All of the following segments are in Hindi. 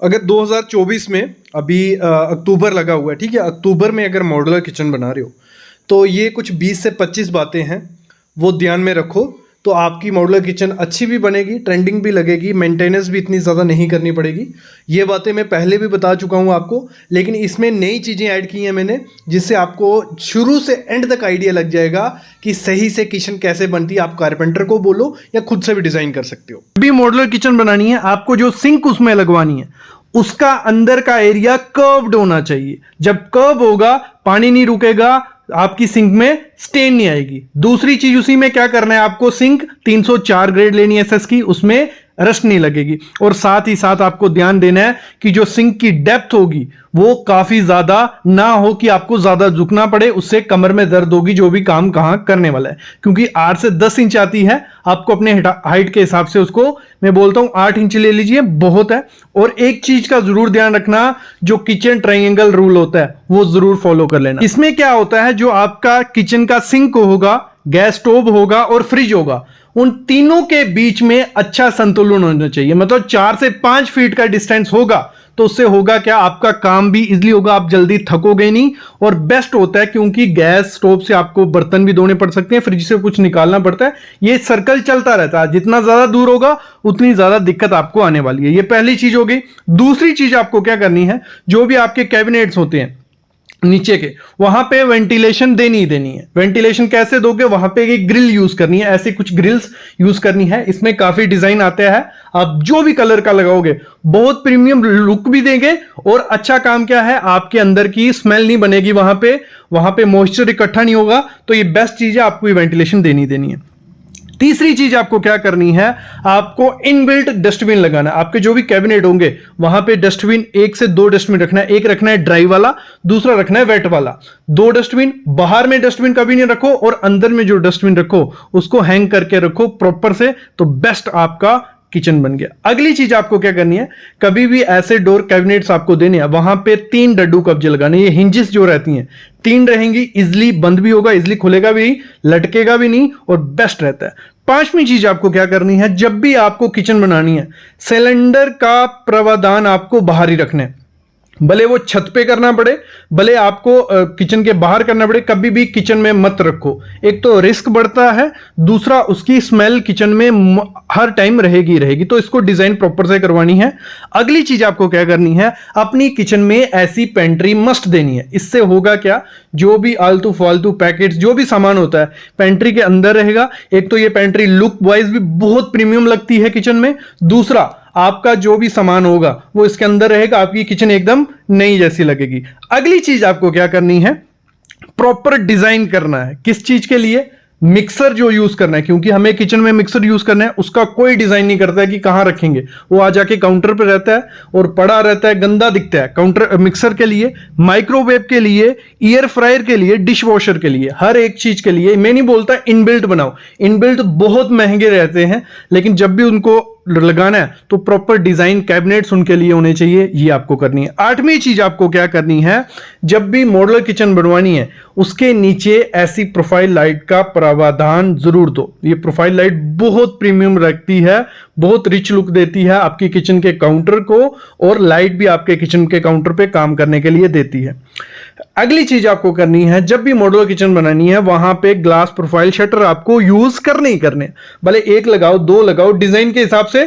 अगर 2024 में अभी अक्टूबर लगा हुआ है, ठीक है, अक्टूबर में अगर मॉड्यूलर किचन बना रहे हो तो ये कुछ 20 से 25 बातें हैं, वो ध्यान में रखो। तो आपकी मॉड्यूलर किचन अच्छी भी बनेगी, ट्रेंडिंग भी लगेगी, मेंटेनेंस भी इतनी ज़्यादा नहीं करनी पड़ेगी। ये बातें मैं पहले भी बता चुका हूँ आपको, लेकिन इसमें नई चीज़ें ऐड की हैं मैंने, जिससे आपको शुरू से एंड तक आइडिया लग जाएगा कि सही से किचन कैसे बनती है। आप कारपेंटर को बोलो या खुद से भी डिज़ाइन कर सकते हो। अभी मॉड्यूलर किचन बनानी है, आपको जो सिंक उसमें लगवानी है उसका अंदर का एरिया कर्व्ड होना चाहिए। जब कर्व होगा पानी नहीं रुकेगा, आपकी सिंक में स्टेन नहीं आएगी। दूसरी चीज उसी में क्या करना है, आपको सिंक 304 ग्रेड लेनी है एसएस की, उसमें रस्ट नहीं लगेगी। और साथ ही साथ आपको ध्यान देना है कि जो सिंक की डेप्थ होगी वो काफी ज्यादा ना हो कि आपको ज्यादा झुकना पड़े, उससे कमर में दर्द होगी जो भी काम कहां करने वाला है। क्योंकि 8 से 10 इंच आती है, आपको अपने हाइट के हिसाब से उसको मैं बोलता हूं 8 इंच ले लीजिए, बहुत है। और एक चीज का जरूर ध्यान रखना, जो किचन ट्रायंगल रूल होता है वो जरूर फॉलो कर लेना। इसमें क्या होता है, जो आपका किचन का सिंक होगा, गैस स्टोव होगा और फ्रिज होगा, उन तीनों के बीच में अच्छा संतुलन होना चाहिए। मतलब 4 से 5 फीट का डिस्टेंस होगा तो उससे होगा क्या, आपका काम भी इजीली होगा, आप जल्दी थकोगे नहीं। और बेस्ट होता है क्योंकि गैस स्टोव से आपको बर्तन भी धोने पड़ सकते हैं, फ्रिज से कुछ निकालना पड़ता है, ये सर्कल चलता रहता है। जितना ज्यादा दूर होगा उतनी ज्यादा दिक्कत आपको आने वाली है। ये पहली चीज हो गई। दूसरी चीज आपको क्या करनी है, जो भी आपके कैबिनेट्स होते हैं नीचे के, वहां पे वेंटिलेशन देनी ही देनी है। वेंटिलेशन कैसे दोगे, वहां पे एक ग्रिल यूज करनी है, ऐसी कुछ ग्रिल्स यूज करनी है। इसमें काफी डिजाइन आते हैं, आप जो भी कलर का लगाओगे बहुत प्रीमियम लुक भी देंगे। और अच्छा काम क्या है, आपके अंदर की स्मेल नहीं बनेगी, वहां पे मॉइस्चर इकट्ठा नहीं होगा। तो ये बेस्ट चीज है, आपको ये वेंटिलेशन देनी देनी है। तीसरी चीज आपको क्या करनी है, आपको इनबिल्ट डस्टबिन लगाना है। आपके जो भी कैबिनेट होंगे वहां पे डस्टबिन 1 से 2 डस्टबिन रखना है। एक रखना है ड्राई वाला, दूसरा रखना है वेट वाला। 2 डस्टबिन, बाहर में डस्टबिन कभी नहीं रखो और अंदर में जो डस्टबिन रखो उसको हैंग करके रखो प्रॉपर से, तो बेस्ट आपका किचन बन गया। अगली चीज आपको क्या करनी है, कभी भी ऐसे डोर कैबिनेट्स आपको देने हैं, वहां पे 3 डड्डू कब्जे लगाने। ये हिंजेस जो रहती हैं 3 रहेंगी, इजिली बंद भी होगा, इजिली खुलेगा भी नहीं, लटकेगा भी नहीं और बेस्ट रहता है। 5वीं चीज आपको क्या करनी है, जब भी आपको किचन बनानी है, सिलेंडर का प्रावधान आपको बाहर ही रखना है। भले वो छत पे करना पड़े, भले आपको किचन के बाहर करना पड़े, कभी भी किचन में मत रखो। एक तो रिस्क बढ़ता है, दूसरा उसकी स्मेल किचन में हर टाइम रहेगी। तो इसको डिजाइन प्रॉपर से करवानी है। अगली चीज आपको क्या करनी है, अपनी किचन में ऐसी पेंट्री मस्ट देनी है। इससे होगा क्या, जो भी आलतू फालतू पैकेट्स जो भी सामान होता है पेंट्री के अंदर रहेगा। एक तो ये पेंट्री लुक वाइज भी बहुत प्रीमियम लगती है किचन में, दूसरा आपका जो भी सामान होगा वो इसके अंदर रहेगा, आपकी किचन एकदम नई जैसी लगेगी। अगली चीज आपको क्या करनी है, प्रॉपर डिजाइन करना है। किस चीज के लिए, मिक्सर जो यूज करना है, क्योंकि हमें किचन में मिक्सर यूज करना है, उसका कोई डिजाइन नहीं करता है कि कहां रखेंगे। वो आ जाके काउंटर पे रहता है और पड़ा रहता है, गंदा दिखता है। काउंटर मिक्सर के लिए, माइक्रोवेव के लिए, एयर फ्रायर के लिए, डिश वॉशर के लिए, हर एक चीज के लिए मैं नहीं बोलता इनबिल्ट बनाओ। इनबिल्ट बहुत महंगे रहते हैं, लेकिन जब भी उनको लगाना है तो प्रॉपर डिजाइन कैबिनेट्स उनके लिए होने चाहिए, ये आपको करनी है। 8वीं चीज आपको क्या करनी है, जब भी मॉड्यूलर किचन बनवानी है उसके नीचे ऐसी प्रोफाइल लाइट का प्रावधान जरूर दो। ये प्रोफाइल लाइट बहुत प्रीमियम रखती है, बहुत रिच लुक देती है आपकी किचन के काउंटर को, और लाइट भी आपके किचन के काउंटर पे काम करने के लिए देती है। अगली चीज आपको करनी है, जब भी मॉड्यूलर किचन बनानी है वहां पे ग्लास प्रोफाइल शटर आपको यूज करने ही करने। भले 1 लगाओ, 2 लगाओ, डिजाइन के हिसाब से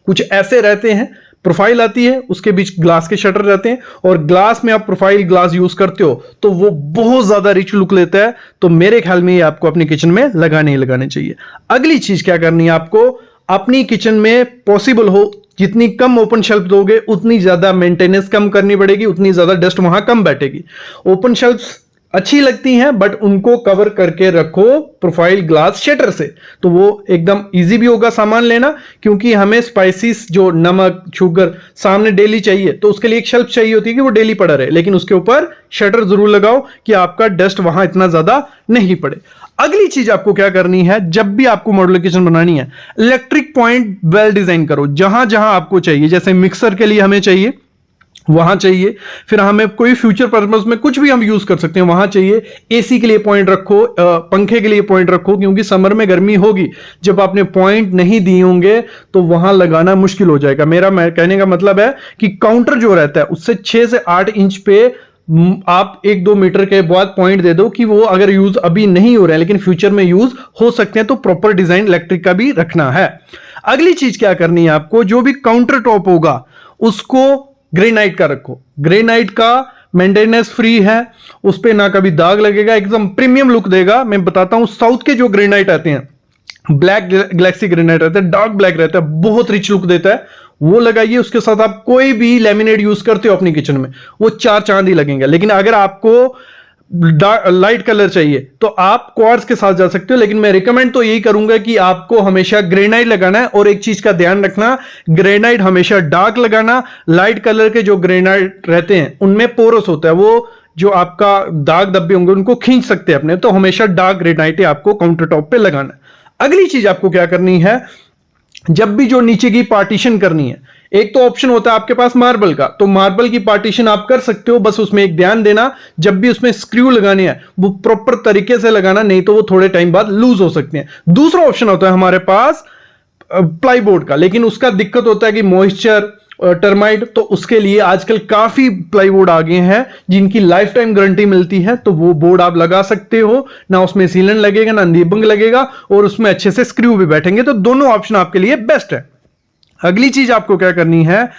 कुछ ऐसे रहते हैं, प्रोफाइल आती है उसके बीच ग्लास के शटर रहते हैं, और ग्लास में आप प्रोफाइल ग्लास यूज करते हो तो वो बहुत ज्यादा रिच लुक लेता है। तो मेरे ख्याल में ये आपको अपनी किचन में लगाने ही लगाने चाहिए। अगली चीज क्या करनी है, आपको अपनी किचन में पॉसिबल हो जितनी कम ओपन शेल्फ दोगे उतनी ज्यादा मेंटेनेंस कम करनी पड़ेगी, उतनी ज्यादा डस्ट वहां कम बैठेगी। ओपन शेल्फ्स अच्छी लगती हैं बट उनको कवर करके रखो प्रोफाइल ग्लास शटर से, तो वो एकदम इजी भी होगा सामान लेना। क्योंकि हमें स्पाइसेस जो नमक शुगर सामने डेली चाहिए, तो उसके लिए एक शेल्फ चाहिए होती है कि वो डेली पड़ा रहे, लेकिन उसके ऊपर शटर जरूर लगाओ कि आपका डस्ट वहां इतना ज्यादा नहीं पड़े। अगली चीज आपको क्या करनी है, जब भी आपको मॉड्यूलर किचन बनानी है, इलेक्ट्रिक पॉइंट वेल डिजाइन करो जहां जहां आपको चाहिए। जैसे मिक्सर के लिए हमें चाहिए वहां चाहिए। फिर हमें कोई फ्यूचर पर्पस में कुछ भी हम यूज कर सकते हैं, वहां चाहिए। एसी के लिए पॉइंट रखो, पंखे के लिए पॉइंट रखो, क्योंकि समर में गर्मी होगी, जब आपने पॉइंट नहीं दिए होंगे तो वहां लगाना मुश्किल हो जाएगा। मैं कहने का मतलब है कि काउंटर जो रहता है उससे 6 से 8 इंच पे आप 1-2 मीटर के बाद पॉइंट दे दो कि वो अगर यूज अभी नहीं हो रहे हैं लेकिन फ्यूचर में यूज हो सकते हैं, तो प्रॉपर डिजाइन इलेक्ट्रिक का भी रखना है। अगली चीज क्या करनी है आपको, जो भी काउंटर टॉप होगा उसको ग्रेनाइट का रखो। ग्रेनाइट का मेंटेनेंस फ्री है, उस पे ना कभी दाग लगेगा, एकदम प्रीमियम लुक देगा। मैं बताता हूं, साउथ के जो ग्रेनाइट आते हैं, ब्लैक गैलेक्सी ग्रेनाइट रहता है, डार्क ब्लैक रहता है, बहुत रिच लुक देता है, वो लगाइए। उसके साथ आप कोई भी लैमिनेट यूज करते हो अपनी किचन में, वो 4 चांद ही लगेंगे। लेकिन अगर आपको लाइट कलर चाहिए तो आप क्वार्ट्ज के साथ जा सकते हो, लेकिन मैं रिकमेंड तो यही करूंगा कि आपको हमेशा ग्रेनाइट लगाना है। और एक चीज का ध्यान रखना, ग्रेनाइट हमेशा डार्क लगाना। लाइट कलर के जो ग्रेनाइट रहते हैं उनमें पोरस होता है, वो जो आपका दाग धब्बे होंगे उनको खींच सकते हैं अपने, तो हमेशा डार्क ग्रेनाइट आपको काउंटर टॉप पे लगाना है। अगली चीज आपको क्या करनी है, जब भी जो नीचे की पार्टीशन करनी है, एक तो ऑप्शन होता है आपके पास मार्बल का, तो मार्बल की पार्टीशन आप कर सकते हो। बस उसमें एक ध्यान देना, जब भी उसमें स्क्रू लगाने हैं वो प्रॉपर तरीके से लगाना, नहीं तो वो थोड़े टाइम बाद लूज हो सकते हैं। दूसरा ऑप्शन होता है हमारे पास प्लाईबोर्ड का, लेकिन उसका दिक्कत होता है कि मॉइस्चर, टर्माइट, तो उसके लिए आजकल काफी प्लाईवुड आ गए हैं जिनकी लाइफ टाइम गारंटी मिलती है, तो वो बोर्ड आप लगा सकते हो। ना उसमें सीलन लगेगा ना निबंग लगेगा, और उसमें अच्छे से स्क्रू भी बैठेंगे, तो दोनों ऑप्शन आपके लिए बेस्ट है। अगली चीज आपको क्या करनी है,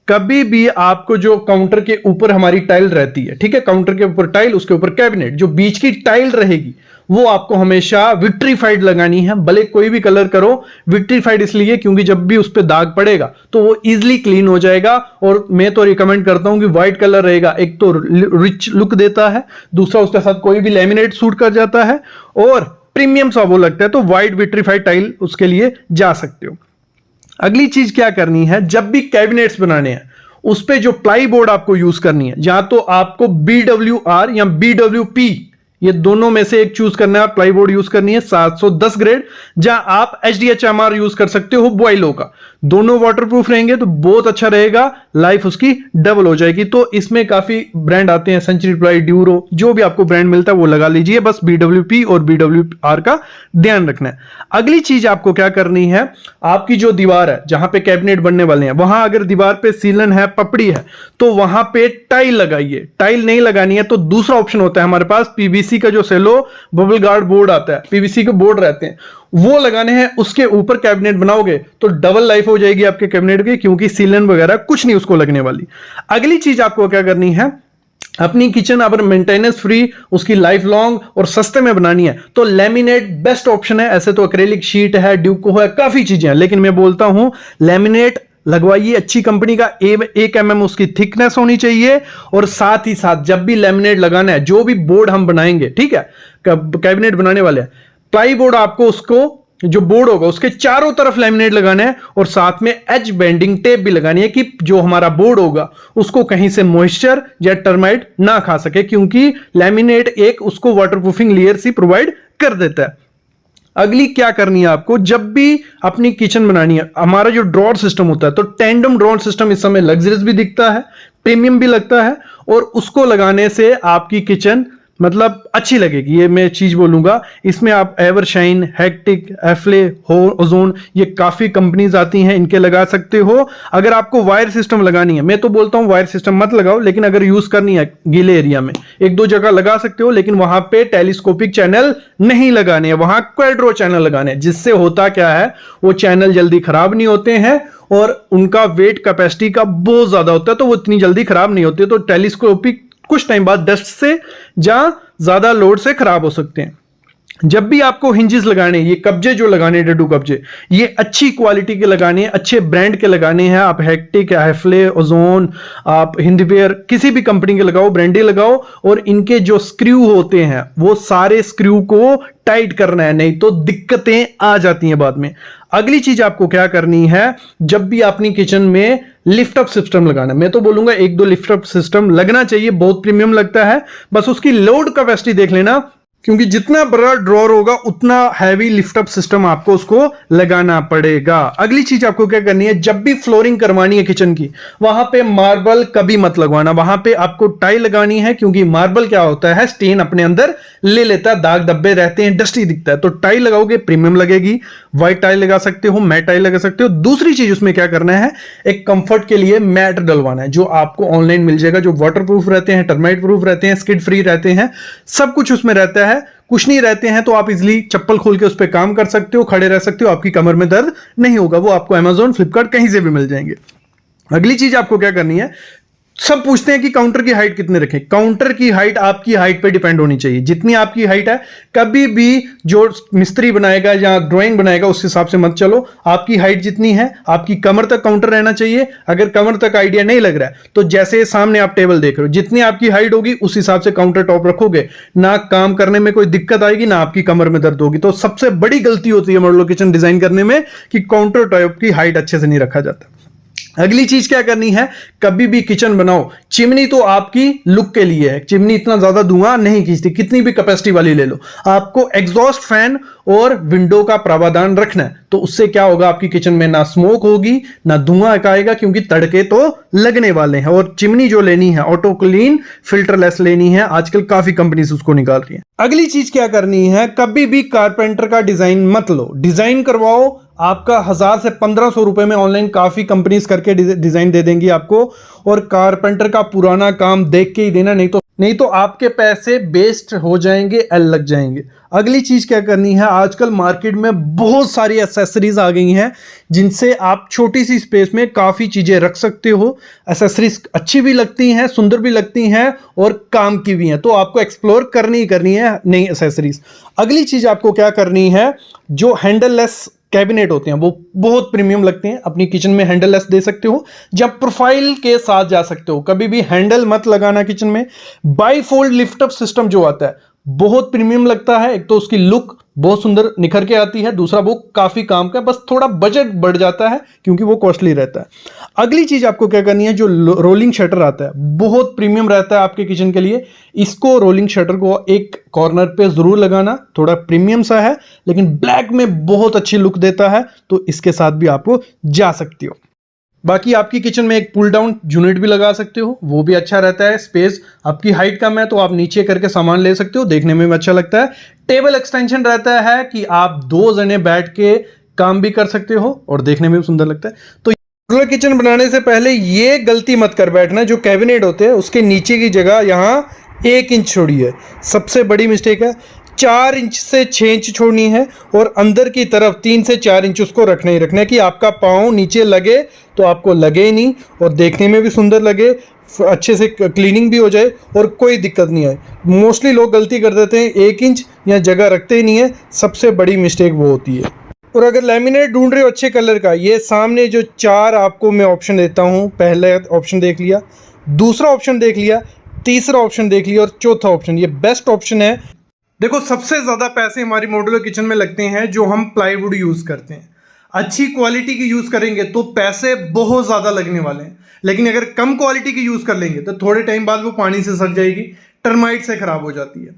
कभी भी आपको जो काउंटर के ऊपर हमारी टाइल रहती है, ठीक है, काउंटर के ऊपर टाइल, उसके ऊपर कैबिनेट, जो बीच की टाइल रहेगी वो आपको हमेशा विट्रीफाइड लगानी है। भले कोई भी कलर करो, विट्रीफाइड इसलिए क्योंकि जब भी उस पर दाग पड़ेगा तो वो इजिली क्लीन हो जाएगा। और मैं तो रिकमेंड करता हूं कि व्हाइट कलर रहेगा, एक तो रिच लुक देता है, दूसरा उसके साथ कोई भी लैमिनेट सूट कर जाता है और प्रीमियम सा वो लगता है, तो व्हाइट विट्रीफाइड टाइल उसके लिए जा सकते हो। अगली चीज क्या करनी है, जब भी कैबिनेट्स बनाने हैं उस पे जो प्लाई बोर्ड आपको यूज करनी है, या तो आपको BWR या BWP, ये दोनों में से एक चूज करना है। प्लाई बोर्ड यूज करनी है 710 ग्रेड, जहां आप HDHMR यूज कर सकते हो बॉयलो का। दोनों वाटरप्रूफ रहेंगे तो बहुत अच्छा रहेगा, लाइफ उसकी डबल हो जाएगी। तो इसमें काफी ब्रांड आते हैं, सेंचुरी प्लाई, ड्यूरो, जो भी आपको ब्रांड मिलता है वो लगा लीजिए। बस BWP और BWR का ध्यान रखना है। अगली चीज आपको क्या करनी है, आपकी जो दीवार है जहां पे कैबिनेट बनने वाले हैं, वहां अगर दीवार पे सीलन है, पपड़ी है, तो वहां पे टाइल लगाइए। टाइल नहीं लगानी है तो दूसरा ऑप्शन होता है हमारे पास, PVC का जो सेलो बबल गार्ड बोर्ड आता है, PVC के बोर्ड रहते हैं, वो लगाने हैं। उसके ऊपर कैबिनेट बनाओगे तो डबल लाइफ हो जाएगी आपके कैबिनेट की, क्योंकि सीलन वगैरह कुछ नहीं उसको लगने वाली। अगली चीज आपको क्या करनी है, अपनी किचन अगर मेंटेनेंस फ्री, उसकी लाइफ लॉन्ग और सस्ते में बनानी है तो लैमिनेट बेस्ट ऑप्शन है। ऐसे तो एक्रेलिक शीट है, ड्यूको है, काफी चीजें हैं, लेकिन मैं बोलता हूं लैमिनेट लगवाइए अच्छी कंपनी का। 1 mm उसकी थिकनेस होनी चाहिए। और साथ ही साथ जब भी लैमिनेट लगाना है, जो भी बोर्ड हम बनाएंगे, ठीक है, कैबिनेट बनाने वाले हैं, प्लाई बोर्ड आपको उसको जो बोर्ड होगा उसके चारों तरफ लैमिनेट लगाना है, और साथ में एज बेंडिंग टेप भी लगानी है कि जो हमारा बोर्ड होगा उसको कहीं से मॉइस्चर या टर्माइट ना खा सके, क्योंकि लैमिनेट एक उसको वाटरप्रूफिंग लेयर सी प्रोवाइड कर देता है। अगली क्या करनी है आपको, जब भी अपनी किचन बनानी है, हमारा जो ड्रॉर सिस्टम होता है, तो टेंडम ड्रॉर सिस्टम इस समय लग्जरियस भी दिखता है, प्रीमियम भी लगता है, और उसको लगाने से आपकी किचन मतलब अच्छी लगेगी। ये मैं चीज बोलूंगा। इसमें आप एवरशाइन, हेक्टिक, एफ्ले, ओजोन, ये काफी कंपनीज आती हैं, इनके लगा सकते हो। अगर आपको वायर सिस्टम लगानी है, मैं तो बोलता हूं वायर सिस्टम मत लगाओ, लेकिन अगर यूज करनी है गीले एरिया में 1-2 जगह लगा सकते हो, लेकिन वहां पे टेलीस्कोपिक चैनल नहीं लगाने हैं, वहां क्वाड्रो चैनल लगाने हैं। जिससे होता क्या है, वो चैनल जल्दी खराब नहीं होते हैं और उनका वेट कैपेसिटी का बहुत ज्यादा होता है, तो वो इतनी जल्दी खराब नहीं होते। तो टेलीस्कोपिक कुछ टाइम बाद डस्ट से या ज्यादा लोड से खराब हो सकते हैं। जब भी आपको हिंजेस लगाने, ये कब्जे जो लगाने, डड्डू कब्जे, ये अच्छी क्वालिटी के लगाने हैं, अच्छे ब्रांड के लगाने हैं। आप हेक्टिक, हैफले, ओजोन, आप हिंदवेयर, किसी भी कंपनी के लगाओ, ब्रांडी लगाओ, और इनके जो स्क्रू होते हैं वो सारे स्क्रू को टाइट करना है, नहीं तो दिक्कतें आ जाती हैं बाद में। अगली चीज आपको क्या करनी है, जब भी अपनी किचन में लिफ्ट अप सिस्टम लगाना, मैं तो बोलूंगा 1-2 लिफ्ट अप सिस्टम लगना चाहिए, बहुत प्रीमियम लगता है। बस उसकी लोड कैपेसिटी देख लेना क्योंकि जितना बड़ा ड्रॉर होगा उतना हैवी लिफ्ट अप सिस्टम आपको उसको लगाना पड़ेगा। अगली चीज आपको क्या करनी है, जब भी फ्लोरिंग करवानी है किचन की, वहां पे मार्बल कभी मत लगवाना, वहां पे आपको टाइल लगानी है, क्योंकि मार्बल क्या होता है, स्टेन अपने अंदर ले लेता है, दाग धब्बे रहते हैं, डस्टी दिखता है। तो टाइल लगाओगे प्रीमियम लगेगी, व्हाइट टाइल लगा सकते हो, मैट टाइल लगा सकते हो। दूसरी चीज उसमें क्या करना है, एक कंफर्ट के लिए मैट डलवाना है, जो आपको ऑनलाइन मिल जाएगा, जो वाटरप्रूफ रहते हैं, टर्माइट प्रूफ रहते हैं, स्किड फ्री रहते हैं, सब कुछ उसमें रहता है। कुछ नहीं रहते हैं तो आप इजीली चप्पल खोल के उस पर काम कर सकते हो, खड़े रह सकते हो, आपकी कमर में दर्द नहीं होगा। वो आपको अमेजोन, फ्लिपकार्ट कहीं से भी मिल जाएंगे। अगली चीज आपको क्या करनी है, सब पूछते हैं कि काउंटर की हाइट कितने रखें। काउंटर की हाइट आपकी हाइट पे डिपेंड होनी चाहिए, जितनी आपकी हाइट है। कभी भी जो मिस्त्री बनाएगा या ड्राइंग बनाएगा उस हिसाब से मत चलो। आपकी हाइट जितनी है, आपकी कमर तक काउंटर रहना चाहिए। अगर कमर तक आइडिया नहीं लग रहा है तो जैसे सामने आप टेबल देख रहे हो, जितनी आपकी हाइट होगी उस हिसाब से काउंटर टॉप रखोगे, ना काम करने में कोई दिक्कत आएगी, ना आपकी कमर में दर्द होगी। तो सबसे बड़ी गलती होती है मॉड्यूलर किचन डिजाइन करने में कि काउंटर टॉप की हाइट अच्छे से नहीं रखा जाता। अगली चीज क्या करनी है, कभी भी किचन बनाओ, चिमनी तो आपकी लुक के लिए है, चिमनी इतना ज्यादा धुआं नहीं खींचती, कितनी भी कैपेसिटी वाली ले लो। आपको एग्जॉस्ट फैन और विंडो का प्रावधान रखना है, तो उससे क्या होगा, आपकी किचन में ना स्मोक होगी ना धुआं आएगा, क्योंकि तड़के तो लगने वाले हैं। और चिमनी जो लेनी है ऑटो क्लीन फिल्टरलेस लेनी है, आजकल काफी कंपनीज उसको निकाल रही है। अगली चीज क्या करनी है, कभी भी कारपेंटर का डिजाइन मत लो, डिजाइन करवाओ, आपका 1000 से 1500 रुपए में ऑनलाइन काफी कंपनीज करके डिजाइन दे देंगी आपको। और कारपेंटर का पुराना काम देख के ही देना, नहीं तो आपके पैसे वेस्ट हो जाएंगे, एल लग जाएंगे। अगली चीज क्या करनी है, आजकल मार्केट में बहुत सारी एसेसरीज आ गई हैं जिनसे आप छोटी सी स्पेस में काफी चीजें रख सकते हो। एसेसरीज अच्छी भी लगती हैं, सुंदर भी लगती हैं और काम की भी हैं, तो आपको एक्सप्लोर करनी ही करनी है नई एसेसरीज। अगली चीज आपको क्या करनी है, जो हैंडललेस कैबिनेट होते हैं वो बहुत प्रीमियम लगते हैं, अपनी किचन में हैंडललेस दे सकते हो, जब प्रोफाइल के साथ जा सकते हो। कभी भी हैंडल मत लगाना किचन में। बाईफोल्ड लिफ्ट अप सिस्टम जो आता है बहुत प्रीमियम लगता है, एक तो उसकी लुक बहुत सुंदर निखर के आती है, दूसरा वो काफी काम का, बस थोड़ा बजट बढ़ जाता है क्योंकि वो कॉस्टली रहता है। अगली चीज आपको क्या करनी है, जो रोलिंग शटर आता है बहुत प्रीमियम रहता है आपके किचन के लिए, इसको रोलिंग शटर को एक कॉर्नर पे जरूर लगाना, थोड़ा प्रीमियम सा है लेकिन ब्लैक में बहुत अच्छी लुक देता है, तो इसके साथ भी आपको जा सकती हो। बाकी आपकी किचन में एक पुल डाउन यूनिट भी लगा सकते हो, वो भी अच्छा रहता है। स्पेस आपकी हाइट कम है तो आप नीचे करके सामान ले सकते हो, देखने में भी अच्छा लगता है। टेबल एक्सटेंशन रहता है कि आप 2 जने बैठ के काम भी कर सकते हो और देखने में भी सुंदर लगता है। तो मॉड्यूलर किचन बनाने से पहले ये गलती मत कर बैठना, जो कैबिनेट होते हैं उसके नीचे की जगह यहाँ 1 इंच छोड़ी है, सबसे बड़ी मिस्टेक है। 4 इंच से 6 इंच छोड़नी है और अंदर की तरफ 3 से 4 इंच उसको रखना ही रखना है कि आपका पाँव नीचे लगे तो आपको लगे ही नहीं और देखने में भी सुंदर लगे, अच्छे से क्लीनिंग भी हो जाए और कोई दिक्कत नहीं आए। मोस्टली लोग गलती कर देते हैं, 1 इंच या जगह रखते ही नहीं है, सबसे बड़ी मिस्टेक वो होती है। और अगर लैमिनेट ढूंढ रहे हो अच्छे कलर का, ये सामने जो 4 आपको मैं ऑप्शन देता हूँ, पहला ऑप्शन देख लिया, दूसरा ऑप्शन देख लिया, तीसरा ऑप्शन देख लिया और चौथा ऑप्शन, ये बेस्ट ऑप्शन है। देखो सबसे ज़्यादा पैसे हमारी मॉड्यूलर किचन में लगते हैं जो हम प्लाईवुड यूज़ करते हैं। अच्छी क्वालिटी की यूज़ करेंगे तो पैसे बहुत ज़्यादा लगने वाले हैं, लेकिन अगर कम क्वालिटी की यूज़ कर लेंगे तो थोड़े टाइम बाद वो पानी से सड़ जाएगी, टर्माइट से ख़राब हो जाती है।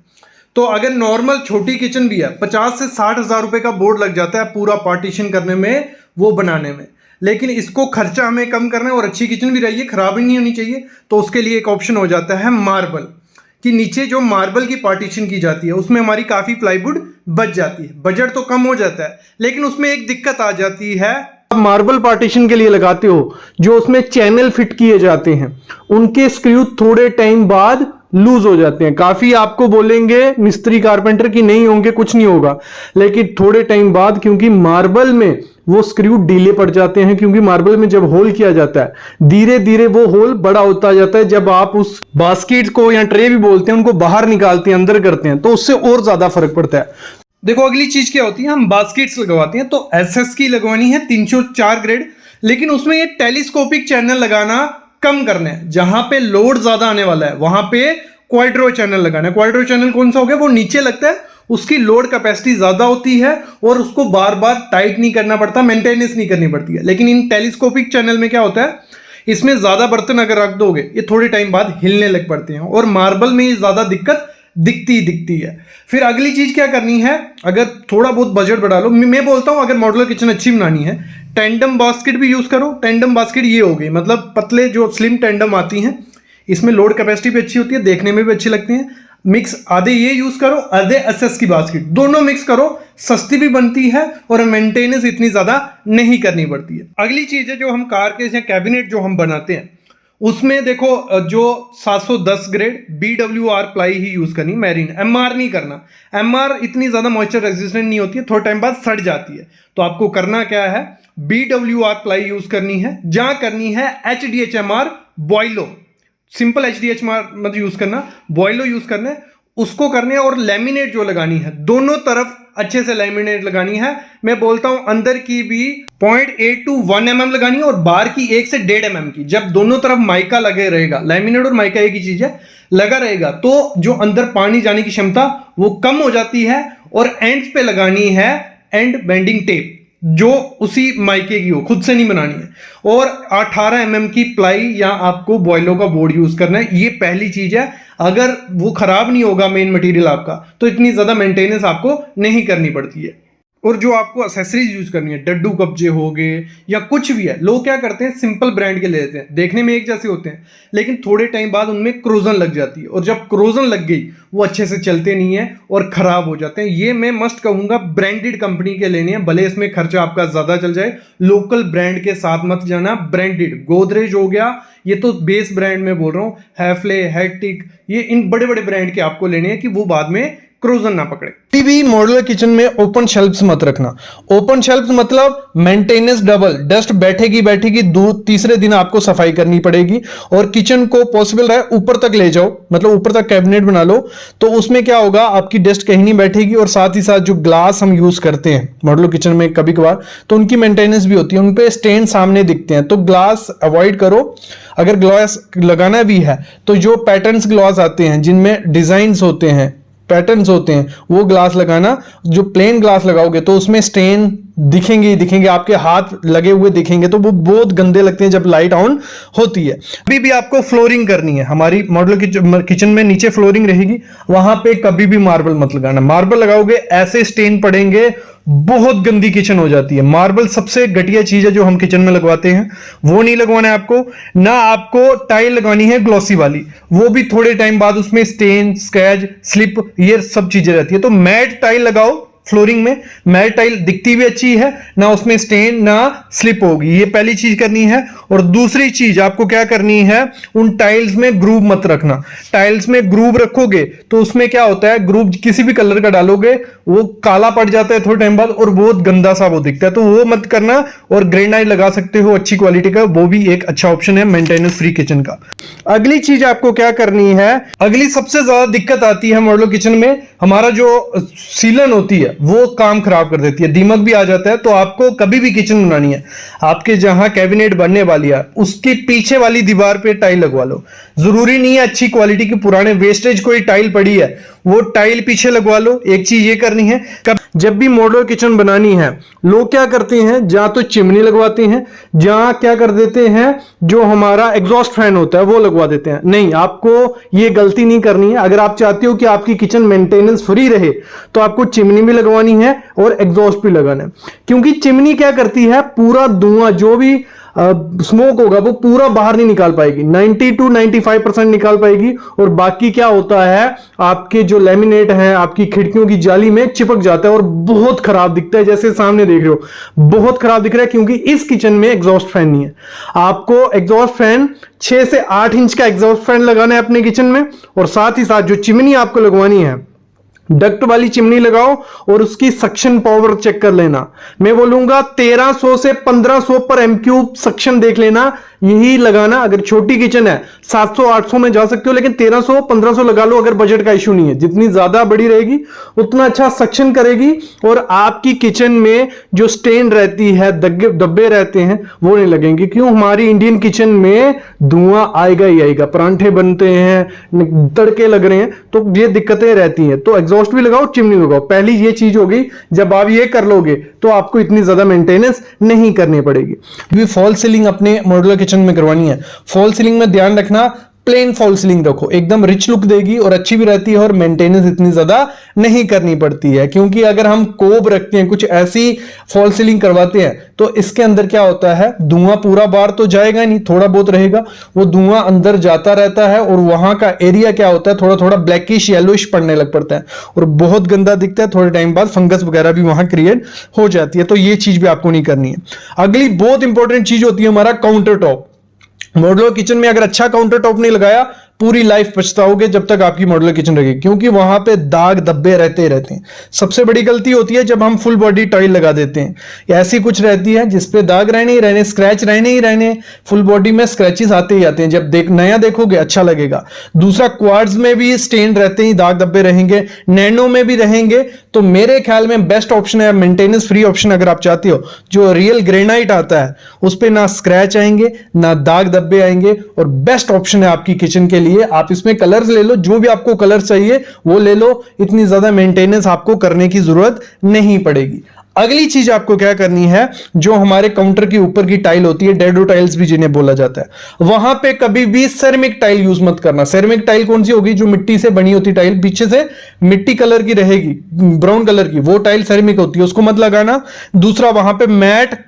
तो अगर नॉर्मल छोटी किचन भी है, 50 से 60 हज़ार रुपये का बोर्ड लग जाता है पूरा पार्टीशन करने में, वो बनाने में। लेकिन इसको खर्चा हमें कम करना है और अच्छी किचन भी रहिए, ख़राब ही नहीं होनी चाहिए, तो उसके लिए एक ऑप्शन हो जाता है मार्बल, कि नीचे जो मार्बल की पार्टीशन की जाती है उसमें हमारी काफ़ी प्लाईवुड बच जाती है। बजट तो कम हो जाता है लेकिन उसमें एक दिक्कत आ जाती है, आप मार्बल पार्टीशन के लिए लगाते हो जो उसमें चैनल फिट किए जाते हैं, उनके स्क्रू थोड़े टाइम बाद लूज हो जाते हैं। काफी आपको बोलेंगे मिस्त्री कारपेंटर की नहीं होंगे, कुछ नहीं होगा, लेकिन थोड़े टाइम बाद, क्योंकि मार्बल में वो स्क्रू ढीले पड़ जाते हैं, क्योंकि मार्बल में जब होल किया जाता है धीरे धीरे वो होल बड़ा होता जाता है। जब आप उस बास्केट को या ट्रे भी बोलते हैं उनको बाहर निकालते हैं, अंदर करते हैं, तो उससे और ज्यादा फर्क पड़ता है। देखो अगली चीज क्या होती है, हम बास्केट्स लगवाते हैं तो एसएस की लगवानी है 304 ग्रेड, लेकिन उसमें ये टेलीस्कोपिक चैनल लगाना कम करना है। जहां पे लोड ज्यादा आने वाला है वहां पे क्वाड्रो चैनल लगाना है। क्वाड्रो चैनल कौन सा हो गया, वो नीचे लगता है, उसकी लोड कैपेसिटी ज्यादा होती है और उसको बार बार टाइट नहीं करना पड़ता, मेंटेनेंस नहीं करनी पड़ती है। लेकिन इन टेलीस्कोपिक चैनल में क्या होता है, इसमें ज्यादा बर्तन अगर रख दोगे ये थोड़े टाइम बाद हिलने लग पड़ते हैं और मार्बल में ये ज्यादा दिक्कत दिखती है। फिर अगली चीज क्या करनी है, अगर थोड़ा बहुत बजट बढ़ा लो, मैं बोलता हूं अगर मॉड्यूलर किचन अच्छी बनानी है, टेंडम बास्केट भी यूज करो। टेंडम बास्केट ये हो गई, मतलब पतले जो स्लिम टेंडम आती हैं, इसमें लोड कैपेसिटी भी अच्छी होती है, देखने में भी अच्छी लगती है। मिक्स आधे ये यूज करो, आधे एसएस की बास्केट, दोनों मिक्स करो, सस्ती भी बनती है और मेंटेनेंस इतनी ज्यादा नहीं करनी पड़ती है। अगली चीज है जो हम कार के या कैबिनेट जो हम बनाते हैं उसमें देखो, जो 710 ग्रेड BWR प्लाई ही यूज करनी, मैरीन, MR नहीं करना। MR इतनी ज्यादा मॉइस्चर रेजिस्टेंट नहीं होती है, थोड़े टाइम बाद सड़ जाती है। तो आपको करना क्या है, BWR प्लाई यूज करनी है। जहां करनी है HDHMR बॉयलो, सिंपल HDHMR मत यूज करना, बॉयलो यूज करना है, उसको करने है। और लेमिनेट जो लगानी है, दोनों तरफ अच्छे से लेमिनेट लगानी है। मैं बोलता हूं अंदर की भी 0.8 to 1 mm लगानी है और बाहर की 1 से 1.5 mm की। जब दोनों तरफ माइका लगे रहेगा, लेमिनेट और माइका एक ही चीज है, लगा रहेगा, तो जो अंदर पानी जाने की क्षमता वो कम हो जाती है। और एंड्स पे लगानी है एंड बेंडिंग टेप, जो उसी माइके की हो, खुद से नहीं बनानी है। और 18 mm की प्लाई या आपको बॉयलो का बोर्ड यूज करना है। ये पहली चीज है। अगर वो खराब नहीं होगा मेन मटेरियल आपका, तो इतनी ज्यादा मेंटेनेंस आपको नहीं करनी पड़ती है। और जो आपको एक्सेसरीज यूज करनी है, डड्डू कब्जे हो गए या कुछ भी है, लोग क्या करते हैं सिंपल ब्रांड के ले लेते हैं, देखने में एक जैसे होते हैं, लेकिन थोड़े टाइम बाद उनमें क्रोजन लग जाती है। और जब क्रोजन लग गई वो अच्छे से चलते नहीं है और खराब हो जाते हैं। ये मैं मस्ट कहूंगा ब्रांडेड कंपनी के लेने हैं, भले इसमें खर्चा आपका ज्यादा चल जाए। लोकल ब्रांड के साथ मत जाना। ब्रांडेड गोदरेज हो गया, ये तो बेस ब्रांड में बोल रहा हूँ, हैफले, हैटिक, ये इन बड़े बड़े ब्रांड के आपको लेने हैं कि वो बाद में क्रोजन ना पकड़े। किसी भी मॉड्यूलर किचन में ओपन शेल्फ्स मत रखना। ओपन शेल्फ्स मतलब मेंटेनेंस डबल, डस्ट बैठेगी, तीसरे दिन आपको सफाई करनी पड़ेगी। और किचन को पॉसिबल रहे ऊपर तक ले जाओ, मतलब ऊपर तक कैबिनेट बना लो, तो उसमें क्या होगा, आपकी डस्ट कहीं नहीं बैठेगी। और साथ ही साथ जो ग्लास हम यूज करते हैं मॉड्यूलर किचन में कभी कभार, तो उनकी मेंटेनेंस भी होती है, उन पे स्टेन सामने दिखते हैं, तो ग्लास अवॉइड करो। अगर ग्लास लगाना भी है तो जो पैटर्न्स ग्लास आते हैं, जिनमें डिजाइन्स होते हैं, पैटर्न्स होते हैं, वो ग्लास लगाना। जो प्लेन ग्लास लगाओगे तो उसमें स्टेन दिखेंगे, आपके हाथ लगे हुए दिखेंगे, तो वो बहुत गंदे लगते हैं जब लाइट ऑन होती है। अभी भी आपको फ्लोरिंग करनी है। हमारी मॉड्यूलर किचन में नीचे फ्लोरिंग रहेगी, वहां पे कभी भी मार्बल मत लगाना। मार्बल लगाओगे ऐसे स्टेन पड़ेंगे, बहुत गंदी किचन हो जाती है। मार्बल सबसे घटिया चीज है जो हम किचन में लगवाते हैं, वो नहीं लगवाना है आपको। ना आपको टाइल लगवानी है ग्लॉसी वाली, वो भी थोड़े टाइम बाद उसमें स्टेन, स्क्रैच, स्लिप, ये सब चीजें रहती है। तो मैट टाइल लगाओ फ्लोरिंग में। मैट टाइल दिखती भी अच्छी है, ना उसमें स्टेन ना स्लिप होगी, ये पहली चीज करनी है। और दूसरी चीज आपको क्या करनी है, उन टाइल्स में ग्रूव मत रखना। टाइल्स में ग्रूव रखोगे तो उसमें क्या होता है, ग्रूव किसी भी कलर का डालोगे वो काला पड़ जाता है थोड़े टाइम बाद और बहुत गंदा सा वो दिखता है, तो वो मत करना। और ग्रेनाइट लगा सकते हो अच्छी क्वालिटी का, वो भी एक अच्छा ऑप्शन है मेंटेनेंस फ्री किचन का। अगली चीज आपको क्या करनी है, अगली सबसे ज्यादा दिक्कत आती है मॉड्यूलर किचन में, हमारा जो सीलन होती है वो काम खराब कर देती है, दीमक भी आ जाता है। तो आपको कभी भी किचन बनानी है, आपके जहां कैबिनेट बनने वाली है उसकी पीछे वाली दीवार पे टाइल लगवा लो। जरूरी नहीं है अच्छी क्वालिटी की, पुराने वेस्टेज कोई टाइल पड़ी है वो टाइल पीछे लगवा लो। एक चीज ये करनी है, जब भी मॉड्यूलर किचन बनानी है, लोग क्या करते हैं, जहां तो चिमनी लगवाते हैं, जहां क्या कर देते हैं, जो हमारा एग्जॉस्ट फैन होता है वो लगवा देते हैं। नहीं, आपको ये गलती नहीं करनी है। अगर आप चाहते हो कि आपकी किचन मेंटेनेंस फ्री रहे तो आपको चिमनी भी लगवानी है और एग्जॉस्ट भी लगाना है। क्योंकि चिमनी क्या करती है, पूरा धुआं जो भी स्मोक होगा वो पूरा बाहर नहीं निकाल पाएगी, 90 to 95% निकाल पाएगी। और बाकी क्या होता है, आपके जो लेमिनेट है आपकी खिड़कियों की जाली में चिपक जाता है और बहुत खराब दिखता है, जैसे सामने देख रहे हो बहुत खराब दिख रहा है। क्योंकि इस किचन में एग्जॉस्ट फैन नहीं है। आपको एग्जॉस्ट फैन 6 से 8 इंच का एग्जॉस्ट फैन लगाना है अपने किचन में। और साथ ही साथ जो चिमनी आपको लगवानी है, डक्ट वाली चिमनी लगाओ और उसकी सक्शन पावर चेक कर लेना। मैं बोलूंगा 1300 से 1500 पर एमक्यूब सक्शन देख लेना, यही लगाना। अगर छोटी किचन है 700-800 में जा सकते हो, लेकिन 1300-1500 लगा लो अगर बजट का इशू नहीं है। जितनी ज्यादा बड़ी रहेगी उतना अच्छा सक्शन करेगी और आपकी किचन में जो स्टेन रहती है, धब्बे रहते हैं, वो नहीं लगेंगे। क्यों, हमारी इंडियन किचन में धुआं आएगा ही आएगा, परांठे बनते हैं, तड़के लग रहे हैं, तो ये दिक्कतें रहती हैं। तो एग्जॉस्ट भी लगाओ, चिमनी लगाओ। पहली ये चीज होगी, जब आप ये कर लोगे तो आपको इतनी ज्यादा मेंटेनेंस नहीं करनी पड़ेगी। फॉल सीलिंग अपने मॉड्यूलर किचन में करवानी है। फॉल सीलिंग में ध्यान रखना, प्लेन फॉल सीलिंग रखो, एकदम रिच लुक देगी और अच्छी भी रहती है और मेंटेनेंस इतनी ज्यादा नहीं करनी पड़ती है। क्योंकि अगर हम कोब रखते हैं, कुछ ऐसी फॉल सीलिंग करवाते हैं, तो इसके अंदर क्या होता है, धुआं पूरा बार तो जाएगा नहीं, थोड़ा बहुत रहेगा, वो धुआं अंदर जाता रहता है और वहां का एरिया क्या होता है, थोड़ा थोड़ा ब्लैकिश येलोइश पड़ने लग पड़ता है और बहुत गंदा दिखता है। थोड़े टाइम बाद फंगस वगैरह भी वहां क्रिएट हो जाती है, तो ये चीज भी आपको नहीं करनी है। अगली बहुत इंपॉर्टेंट चीज होती है हमारा काउंटर टॉप। मॉड्यूलर किचन में अगर अच्छा काउंटर टॉप नहीं लगाया, पूरी लाइफ पछताओगे जब तक आपकी मॉड्यूलर किचन रहेगी, क्योंकि वहां पे दाग धब्बे रहते ही रहते हैं। सबसे बड़ी गलती होती है जब हम फुल बॉडी टाइल लगा देते हैं, ऐसी कुछ रहती है जिसपे दाग रहने ही रहने, स्क्रैच रहने ही रहने, फुल बॉडी में स्क्रैचेस आते ही आते हैं। जब नया देखोगे अच्छा लगेगा। दूसरा, क्वार्ट्ज में भी स्टेन रहते ही, दाग धब्बे रहेंगे, नैनो में भी रहेंगे। तो मेरे ख्याल में बेस्ट ऑप्शन है, मेंटेनेंस फ्री ऑप्शन अगर आप चाहते हो, जो रियल ग्रेनाइट आता है उस पे ना स्क्रैच आएंगे ना दाग धब्बे आएंगे, और बेस्ट ऑप्शन है आपकी किचन के लिए। आप इसमें कलर्स ले लो, जो भी आपको कलर चाहिए वो ले लो, इतनी ज्यादा मेंटेनेंस आपको करने की जरूरत नहीं पड़ेगी। अगली चीज आपको क्या करनी है, जो हमारे काउंटर के ऊपर की टाइल होती है, डेडो टाइल्स भी जिन्हें बोला जाता है, वहां पे कभी भी सेरेमिक टाइल यूज मत करना। सेरेमिक टाइल कौन सी होगी, जो मिट्टी से बनी होती टाइल, पीछे से मिट्टी कलर की रहेगी, ब्राउन कलर की, वो टाइल सेरेमिक होती है, उसको मत लगाना। दूसरा, वहां पे मैट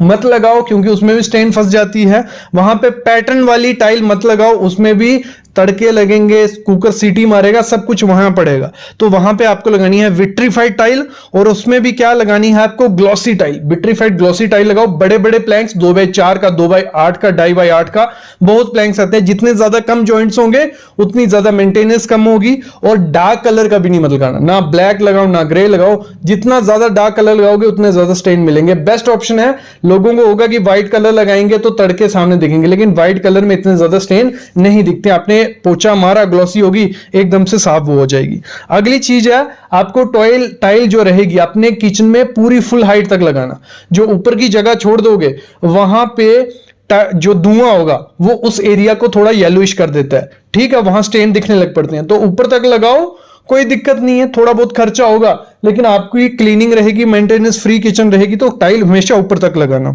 मत लगाओ क्योंकि उसमें भी स्टेन फंस जाती है। वहां पे पैटर्न वाली टाइल मत लगाओ, उसमें भी तड़के लगेंगे, कुकर सीटी मारेगा, सब कुछ वहां पड़ेगा। तो वहां पे आपको लगानी है विट्रीफाइड टाइल, और उसमें भी क्या लगानी है आपको, glossy tile. Vitrified glossy tile लगाओ। बड़े बड़े प्लैंक्स, 2x4 का, 2x8 का, 2x8 का, बहुत प्लैंक्स आते हैं। जितने ज्यादा कम जॉइंट्स होंगे उतनी ज्यादा मेंटेनेंस कम होगी। और डार्क कलर का भी नहीं मत लगाना, ना ब्लैक लगाओ ना ग्रे लगाओ। जितना ज्यादा डार्क कलर लगाओगे उतने ज्यादा स्टेन मिलेंगे। बेस्ट ऑप्शन है, लोगों को होगा कि व्हाइट कलर लगाएंगे तो तड़के सामने दिखेंगे, लेकिन व्हाइट कलर में इतने ज्यादा स्टेन नहीं दिखते। आपने पोछा मारा, ग्लॉसी होगी, एकदम से साफ वो हो जाएगी। अगली चीज है, आपको टाइल जो रहेगी अपने किचन में पूरी फुल हाइट तक लगाना। जो ऊपर की जगह छोड़ दोगे वहां पे जो धुआं होगा वो उस एरिया को थोड़ा येलोइश कर देता है, ठीक है, वहां स्टेन दिखने लग पड़ते हैं। तो ऊपर तक लगाओ, कोई दिक्कत नहीं है, थोड़ा बहुत खर्चा होगा लेकिन आपकी क्लीनिंग रहेगी, मेंटेनेंस फ्री किचन रहेगी, तो टाइल हमेशा ऊपर तक लगाना।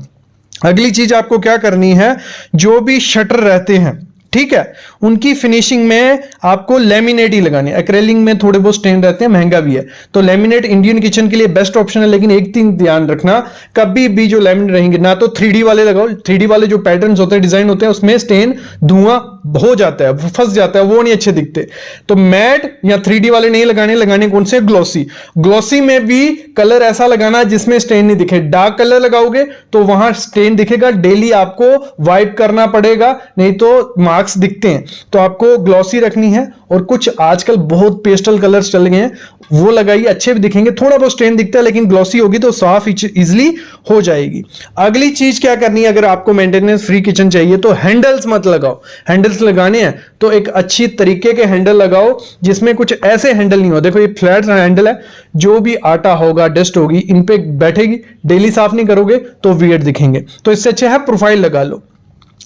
अगली चीज आपको क्या करनी है, जो भी शटर रहते हैं, ठीक है, उनकी फिनिशिंग में आपको लेमिनेट ही लगानी है। एक्रेलिक में थोड़े बहुत स्टेन रहते हैं, महंगा भी है, तो लेमिनेट इंडियन किचन के लिए बेस्ट ऑप्शन है। लेकिन एक चीज ध्यान रखना, कभी भी जो लेमिनेट रहेंगे ना तो 3D वाले लगाओ। 3D वाले जो पैटर्न्स होते हैं, डिजाइन होते हैं, उसमें स्टेन धुआं हो जाता है, फंस जाता है, वो नहीं अच्छे दिखते। तो मैट या 3D वाले नहीं लगाने कौन से, ग्लॉसी। ग्लॉसी में भी कलर ऐसा लगाना जिसमें स्टेन नहीं दिखे। डार्क कलर लगाओगे तो वहां स्टेन दिखेगा, डेली आपको वाइप करना पड़ेगा, नहीं तो मार्क्स दिखते हैं। तो आपको ग्लॉसी रखनी है। और कुछ आजकल बहुत पेस्टल कलर्स चल गए हैं, वो लगाइए, अच्छे भी दिखेंगे। थोड़ा बहुत स्टेन दिखता है लेकिन ग्लॉसी होगी तो साफ इजिली हो जाएगी। अगली चीज क्या करनी है, अगर आपको मेंटेनेंस फ्री किचन चाहिए तो हैंडल्स मत लगाओ। हैंडल्स लगाने हैं तो एक अच्छी तरीके के हैंडल लगाओ, जिसमें कुछ ऐसे हैंडल नहीं हो। देखो ये फ्लैट हैंडल है, जो भी आटा होगा, डस्ट होगी, इन पे बैठेगी, डेली साफ नहीं करोगे तो वियर्ड दिखेंगे। तो इससे अच्छा है प्रोफाइल लगा लो,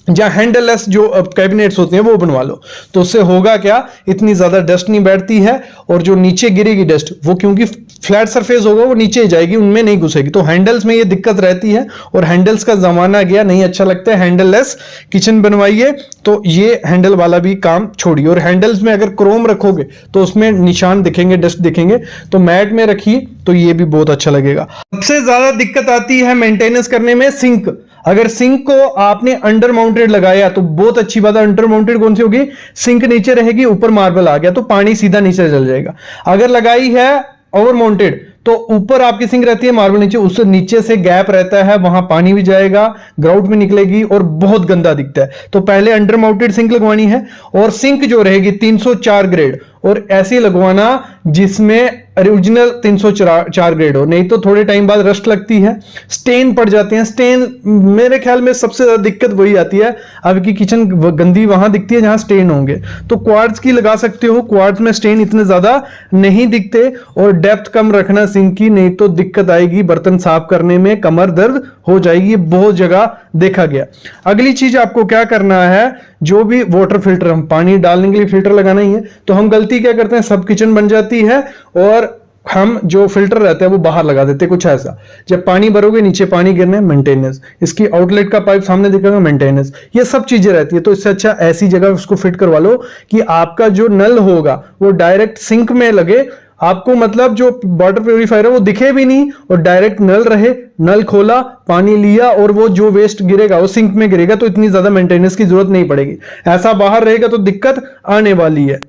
जहां हैंडललेस जो कैबिनेट्स होते हैं वो बनवा लो। तो उससे होगा क्या, इतनी ज्यादा डस्ट नहीं बैठती है, और जो नीचे गिरेगी डस्ट वो क्योंकि फ्लैट सरफेस होगा वो नीचे ही जाएगी, उनमें नहीं घुसेगी। तो हैंडल्स में ये दिक्कत रहती है, और हैंडल्स का जमाना गया, नहीं अच्छा लगता है। हैंडललेस किचन बनवाइए, तो ये हैंडल वाला भी काम छोड़िए। और हैंडल्स में अगर क्रोम रखोगे तो उसमें निशान दिखेंगे, डस्ट दिखेंगे। तो मैट में रखिए तो ये भी बहुत अच्छा लगेगा। सबसे ज्यादा दिक्कत आती है मेंटेनेंस करने में सिंक। अगर सिंक को आपने अंडर माउंटेड लगाया तो बहुत अच्छी बात है। अंडर माउंटेड कौन सी होगी, सिंक नीचे रहेगी, ऊपर मार्बल आ गया तो पानी सीधा नीचे चल जाएगा। अगर लगाई है ओवर माउंटेड तो ऊपर आपकी सिंक रहती है, मार्बल नीचे, उससे नीचे से गैप रहता है, वहां पानी भी जाएगा, ग्राउट में निकलेगी और बहुत गंदा दिखता है। तो पहले अंडर माउंटेड सिंक लगवानी है। और सिंक जो रहेगी 304 ग्रेड, और ऐसी लगवाना जिसमें ओरिजिनल 304 ग्रेड हो, नहीं तो थोड़े टाइम बाद रस्ट लगती है, स्टेन पड़ जाते हैं। स्टेन मेरे ख्याल में सबसे ज्यादा दिक्कत वही आती है, आपकी किचन गंदी वहां दिखती है जहां स्टेन होंगे। तो क्वार्ट्ज की लगा सकते हो, क्वार्ट्ज में स्टेन इतने ज्यादा नहीं दिखते। और डेप्थ कम रखना सिंक की, नहीं तो दिक्कत आएगी बर्तन साफ करने में, कमर दर्द हो जाएगी, बहुत जगह देखा गया। अगली चीज आपको क्या करना है, जो भी वाटर फिल्टर, हम पानी डालने के लिए फिल्टर लगाना ही है, तो हम गलती क्या करते हैं, सब किचन बन जाती है और हम जो फिल्टर रहते हैं वो बाहर लगा देते हैं, कुछ ऐसा। जब पानी भरोगे नीचे पानी गिरने, मेंटेनेंस। इसकी आउटलेट का पाइप सामने दिखेगा, मेंटेनेंस। ये सब चीजें रहती है। तो इससे अच्छा ऐसी जगह उसको फिट करवा लो कि आपका जो नल होगा वो डायरेक्ट सिंक में लगे, आपको मतलब जो वाटर प्यूरिफायर है वो दिखे भी नहीं और डायरेक्ट नल रहे, नल खोला, पानी लिया और वो जो वेस्ट गिरेगा वो सिंक में गिरेगा, तो इतनी ज्यादा मेंटेनेंस की जरूरत नहीं पड़ेगी। ऐसा बाहर रहेगा तो दिक्कत आने वाली है।